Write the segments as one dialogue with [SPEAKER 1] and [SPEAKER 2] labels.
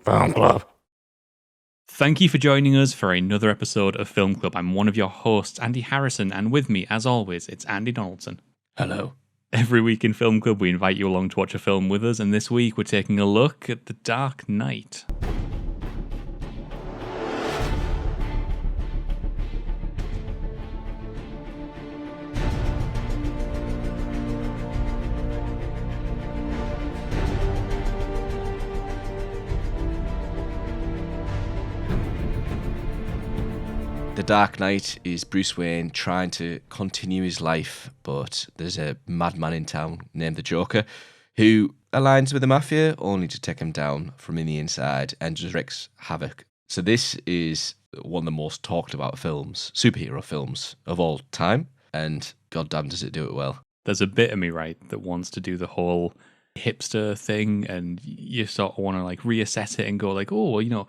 [SPEAKER 1] Film Club.
[SPEAKER 2] Thank you for joining us for another episode of Film Club. I'm one of your hosts, Andy Harrison, and with me, as always, it's Andy Donaldson.
[SPEAKER 1] Hello.
[SPEAKER 2] Every week in Film Club, we invite you along to watch a film with us, and this week we're taking a look at The Dark Knight.
[SPEAKER 1] The Dark Knight is Bruce Wayne trying to continue his life, but there's a madman in town named the Joker who aligns with the Mafia only to take him down from in the inside and just wreaks havoc. So this is one of the most talked about films, superhero films of all time, and goddamn does it do it well.
[SPEAKER 2] There's a bit of me, right, that wants to do the whole hipster thing, and you sort of want to like reassess it and go like, oh, well, you know,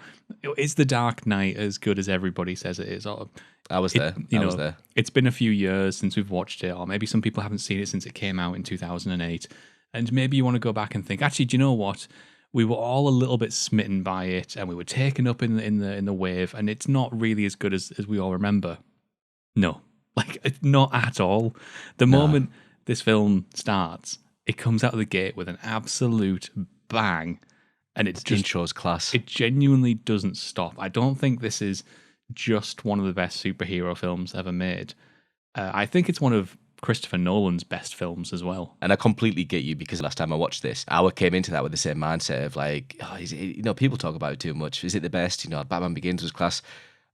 [SPEAKER 2] is The Dark Knight as good as everybody says it is? Or
[SPEAKER 1] I was there.
[SPEAKER 2] It's been a few years since we've watched it, or maybe some people haven't seen it since it came out in 2008, and maybe you want to go back and think, actually, do you know what? We were all a little bit smitten by it, and we were taken up in the wave, and it's not really as good as we all remember. No, like not at all. The moment this film starts, it comes out of the gate with an absolute bang, and it's just
[SPEAKER 1] intro's class.
[SPEAKER 2] It genuinely doesn't stop. I don't think this is just one of the best superhero films ever made. I think it's one of Christopher Nolan's best films as well.
[SPEAKER 1] And I completely get you, because last time I watched this, I came into that with the same mindset of like, oh, is it, you know, people talk about it too much. Is it the best? You know, Batman Begins was class.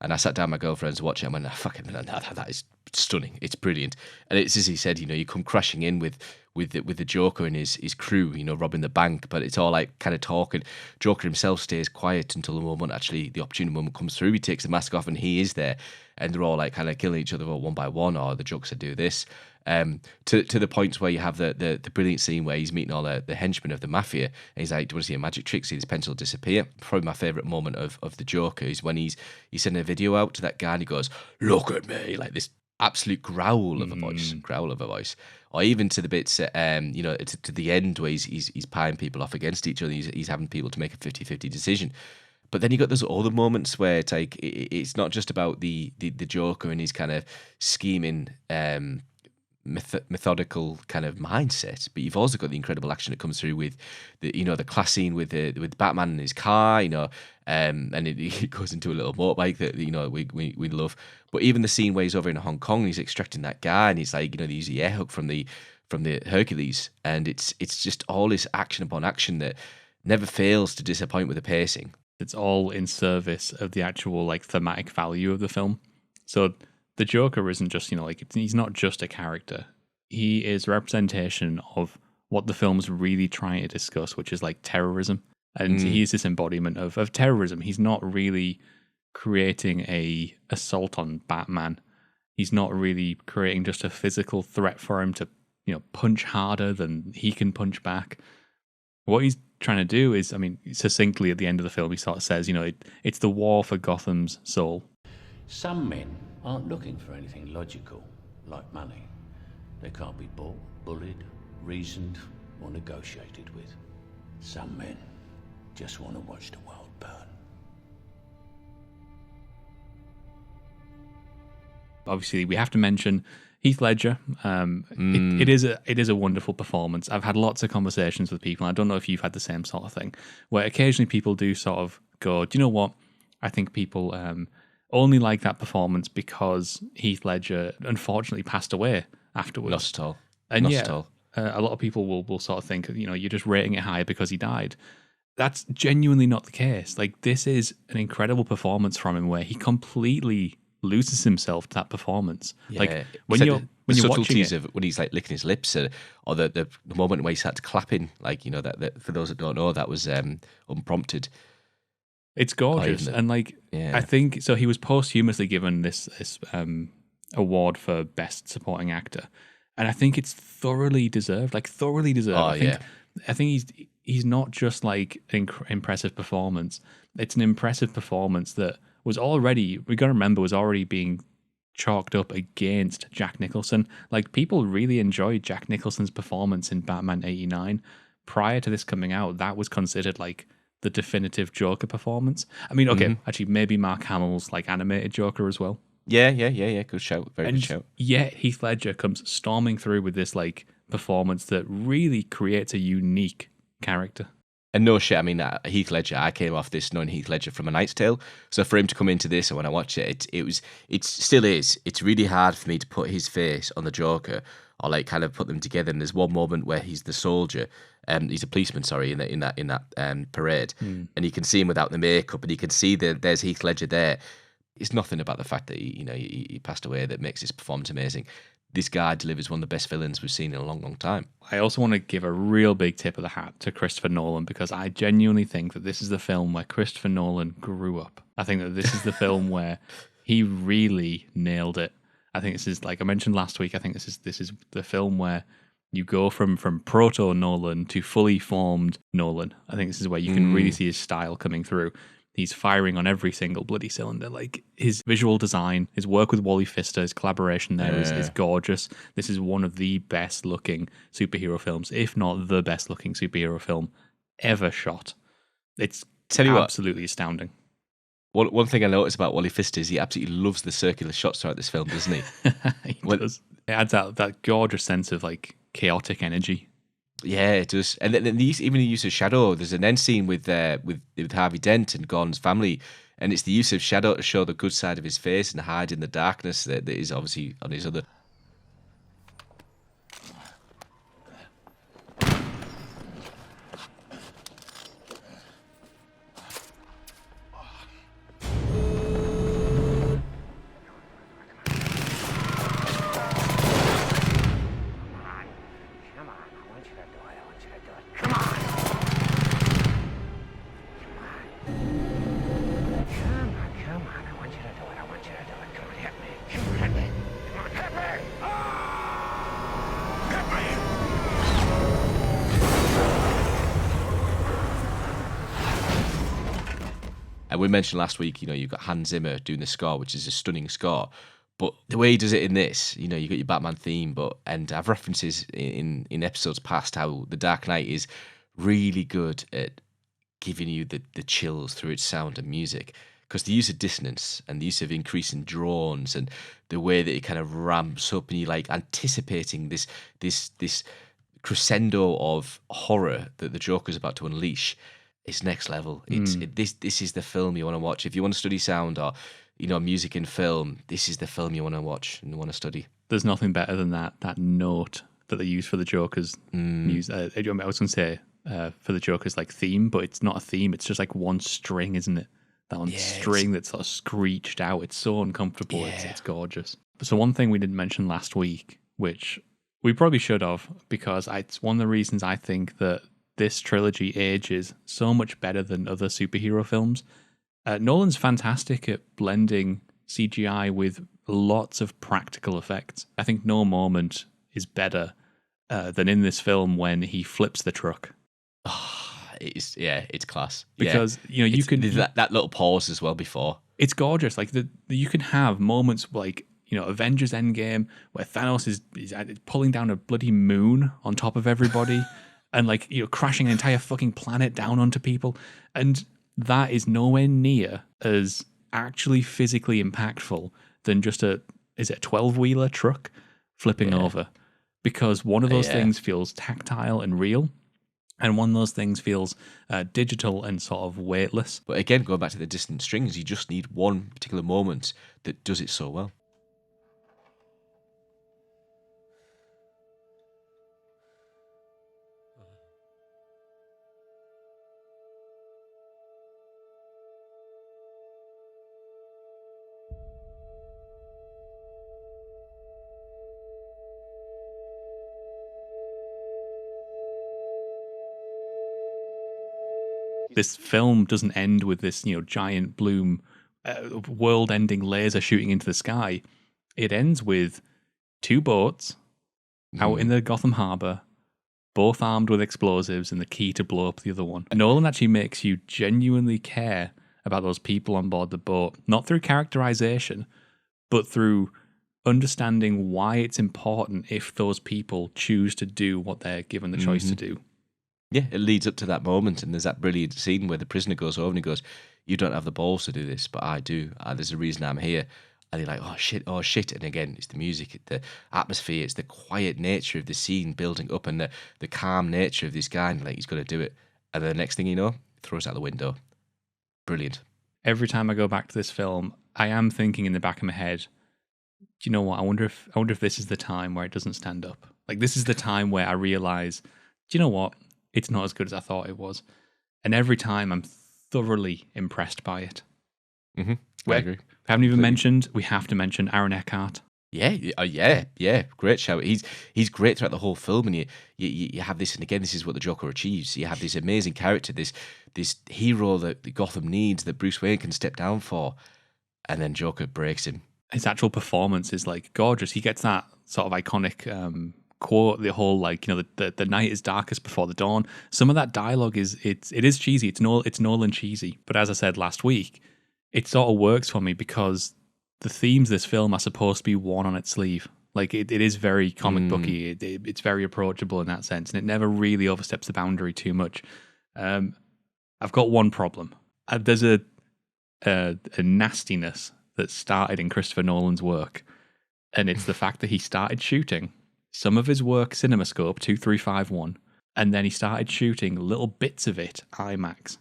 [SPEAKER 1] And I sat down with my girlfriends to watch it and went, that is stunning. It's brilliant. And it's as he said, you know, you come crashing in with the Joker and his crew, you know, robbing the bank, but it's all like kind of talking. Joker himself stays quiet until the moment, actually, the opportune moment comes through. He takes the mask off and he is there. And they're all like kind of killing each other one by one, or the Joker said do this. To the point where you have the brilliant scene where he's meeting all the henchmen of the Mafia, and he's like, do you want to see a magic trick? See this pencil disappear? Probably my favourite moment of the Joker is when he's sending a video out to that guy and he goes, look at me, like this absolute growl of a voice. Or even to the bits, you know, to the end where he's pieing people off against each other. He's having people to make a 50-50 decision. But then you got those other moments where it's like it's not just about the Joker and his kind of scheming, methodical kind of mindset, but you've also got the incredible action that comes through with the class scene with Batman in his car, you know, and it goes into a little motorbike that, you know, we love. But even the scene where he's over in Hong Kong and he's extracting that guy and he's like, you know, they use the air hook from the Hercules, and it's just all this action upon action that never fails to disappoint with the pacing.
[SPEAKER 2] It's all in service of the actual like thematic value of the film. So the Joker isn't just, you know, like he's not just a character. He is a representation of what the film's really trying to discuss, which is like terrorism. And he's this embodiment of terrorism. He's not really creating a assault on Batman. He's not really creating just a physical threat for him to, you know, punch harder than he can punch back. What he's trying to do is, I mean, succinctly at the end of the film, he sort of says, you know, it's the war for Gotham's soul.
[SPEAKER 3] Some men aren't looking for anything logical, like money. They can't be bought, bullied, reasoned, or negotiated with. Some men just want to watch the world burn.
[SPEAKER 2] Obviously, we have to mention Heath Ledger. It is a wonderful performance. I've had lots of conversations with people, and I don't know if you've had the same sort of thing, where occasionally people do sort of go, do you know what? I think people only like that performance because Heath Ledger unfortunately passed away afterwards.
[SPEAKER 1] Not at all.
[SPEAKER 2] And
[SPEAKER 1] Not
[SPEAKER 2] yeah,
[SPEAKER 1] at all.
[SPEAKER 2] A lot of people will sort of think, you know, you're just rating it high because he died. That's genuinely not the case. Like, this is an incredible performance from him where he completely loses himself to that performance.
[SPEAKER 1] Yeah.
[SPEAKER 2] Like when you're watching it,
[SPEAKER 1] of when he's like licking his lips, or the moment where he starts clapping, like, you know, that for those that don't know, that was unprompted.
[SPEAKER 2] It's gorgeous, and like I think so. He was posthumously given this award for best supporting actor, and I think it's thoroughly deserved. Like thoroughly deserved. I think he's not just like an impressive performance. It's an impressive performance that was already, we got to remember, was already being chalked up against Jack Nicholson. Like, people really enjoyed Jack Nicholson's performance in Batman 89. Prior to this coming out, that was considered like the definitive Joker performance. I mean, okay, actually, maybe Mark Hamill's like animated Joker as well.
[SPEAKER 1] Yeah. Good shout. Very good shout.
[SPEAKER 2] Yet Heath Ledger comes storming through with this like performance that really creates a unique character.
[SPEAKER 1] And no shit, I mean, Heath Ledger, I came off this knowing Heath Ledger from A Knight's Tale. So for him to come into this, and when I watch it, it still is. It's really hard for me to put his face on the Joker or like kind of put them together. And there's one moment where he's the soldier, he's a policeman, sorry, in that parade, and you can see him without the makeup, and you can see that there's Heath Ledger there. It's nothing about the fact that he passed away that makes his performance amazing. This guy delivers one of the best villains we've seen in a long, long time.
[SPEAKER 2] I also want to give a real big tip of the hat to Christopher Nolan, because I genuinely think that this is the film where Christopher Nolan grew up. I think that this is the film where he really nailed it. I think this is, like I mentioned last week, I think this is the film where you go from proto Nolan to fully formed Nolan. I think this is where you can really see his style coming through. He's firing on every single bloody cylinder. Like his visual design, his work with Wally Pfister, his collaboration there is gorgeous. This is one of the best looking superhero films, if not the best looking superhero film ever shot. It's absolutely astounding.
[SPEAKER 1] One thing I noticed about Wally Pfister is he absolutely loves the circular shots throughout this film, doesn't he?
[SPEAKER 2] He does. It adds that gorgeous sense of like chaotic energy.
[SPEAKER 1] Yeah, it does. And then even the use of shadow. There's an end scene with Harvey Dent and Gordon's family, and it's the use of shadow to show the good side of his face and hide in the darkness that is obviously on his other. And we mentioned last week, you've got Hans Zimmer doing the score, which is a stunning score. But the way he does it in this, you got your Batman theme, and I've references in episodes past how The Dark Knight is really good at giving you the chills through its sound and music. Because the use of dissonance and the use of increasing drones and the way that it kind of ramps up and you're like anticipating this crescendo of horror that the Joker's about to unleash. It's next level. This is the film you want to watch. If you want to study sound or music in film, this is the film you want to watch and want to study.
[SPEAKER 2] There's nothing better than that note that they use for the Joker's music. I was going to say for the Joker's like theme, but it's not a theme. It's just like one string, isn't it? That one string that's sort of screeched out. It's so uncomfortable. Yeah. It's gorgeous. So one thing we didn't mention last week, which we probably should have, because it's one of the reasons I think that this trilogy ages so much better than other superhero films. Nolan's fantastic at blending CGI with lots of practical effects. I think no moment is better than in this film when he flips the truck.
[SPEAKER 1] It's class.
[SPEAKER 2] Because you can
[SPEAKER 1] that little pause as well before.
[SPEAKER 2] It's gorgeous. Like you can have moments like Avengers Endgame where Thanos is pulling down a bloody moon on top of everybody. And crashing an entire fucking planet down onto people. And that is nowhere near as actually physically impactful than just a 12-wheeler truck flipping over. Because one of those things feels tactile and real. And one of those things feels digital and sort of weightless.
[SPEAKER 1] But again, going back to the distant strings, you just need one particular moment that does it so well.
[SPEAKER 2] This film doesn't end with this, giant bloom, world-ending laser shooting into the sky. It ends with two boats out in the Gotham Harbor, both armed with explosives and the key to blow up the other one. Nolan actually makes you genuinely care about those people on board the boat, not through characterization, but through understanding why it's important if those people choose to do what they're given the choice to do.
[SPEAKER 1] Yeah, it leads up to that moment, and there's that brilliant scene where the prisoner goes over and he goes, "You don't have the balls to do this, but I do. There's a reason I'm here." And you're like, oh shit. And again, it's the music, the atmosphere, it's the quiet nature of the scene building up, and the calm nature of this guy, and like, he's got to do it. And then the next thing you know, throws it out the window. Brilliant.
[SPEAKER 2] Every time I go back to this film, I am thinking in the back of my head, do you know what? I wonder if this is the time where it doesn't stand up. Like, this is the time where I realize, do you know what? It's not as good as I thought it was. And every time I'm thoroughly impressed by it.
[SPEAKER 1] I agree.
[SPEAKER 2] We haven't even mentioned, we have to mention Aaron Eckhart.
[SPEAKER 1] Yeah. Great shout. He's great throughout the whole film, and you have this, and again, this is what the Joker achieves. You have this amazing character, this hero that Gotham needs, that Bruce Wayne can step down for, and then Joker breaks him. His
[SPEAKER 2] actual performance is like gorgeous. He gets that sort of iconic quote, the whole like, you know, the night is darkest before the dawn. Some of that dialogue it is cheesy. It's Nolan cheesy, but as I said last week, it sort of works for me because the themes of this film are supposed to be worn on its sleeve. Like, it is very comic booky. It's very approachable in that sense, and it never really oversteps the boundary too much. I've got one problem. There's a nastiness that started in Christopher Nolan's work, and it's the fact that he started shooting some of his work CinemaScope 2351, and then he started shooting little bits of it IMAX.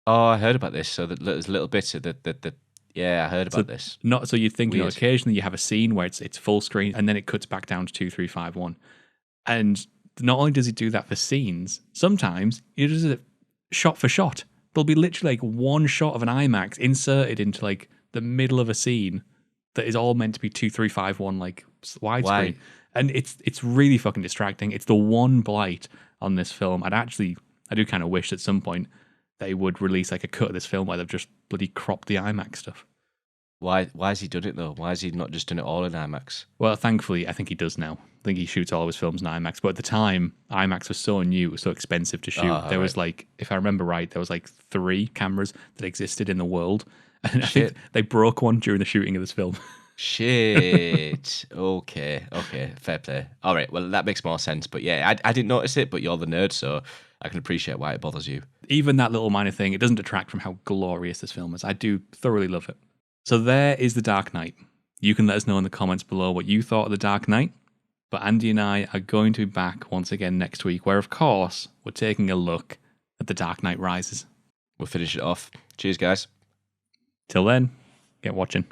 [SPEAKER 1] Oh, I heard about this. So there's little bits of the yeah, I heard about this.
[SPEAKER 2] Not so you'd think, you know, occasionally you have a scene where it's full screen and then it cuts back down to 2351. And not only does he do that for scenes, sometimes he does it shot for shot. There'll be literally like one shot of an IMAX inserted into like the middle of a scene that is all meant to be 2351 like widescreen. And it's really fucking distracting. It's the one blight on this film. I do kind of wish at some point they would release like a cut of this film where they've just bloody cropped the IMAX stuff.
[SPEAKER 1] Why has he done it though? Why has he not just done it all in IMAX?
[SPEAKER 2] Well, thankfully, I think he does now. I think he shoots all of his films in IMAX. But at the time, IMAX was so new, it was so expensive to shoot. There was like, if I remember right, there was like 3 cameras that existed in the world. And I think they broke one during the shooting of this film.
[SPEAKER 1] Shit. Okay. Fair play. All right. Well, that makes more sense. But yeah, I didn't notice it, but you're the nerd, so I can appreciate why it bothers you.
[SPEAKER 2] Even that little minor thing, it doesn't detract from how glorious this film is. I do thoroughly love it. So there is The Dark Knight. You can let us know in the comments below what you thought of The Dark Knight. But Andy and I are going to be back once again next week, where of course we're taking a look at The Dark Knight Rises.
[SPEAKER 1] We'll finish it off. Cheers, guys.
[SPEAKER 2] Till then, get watching.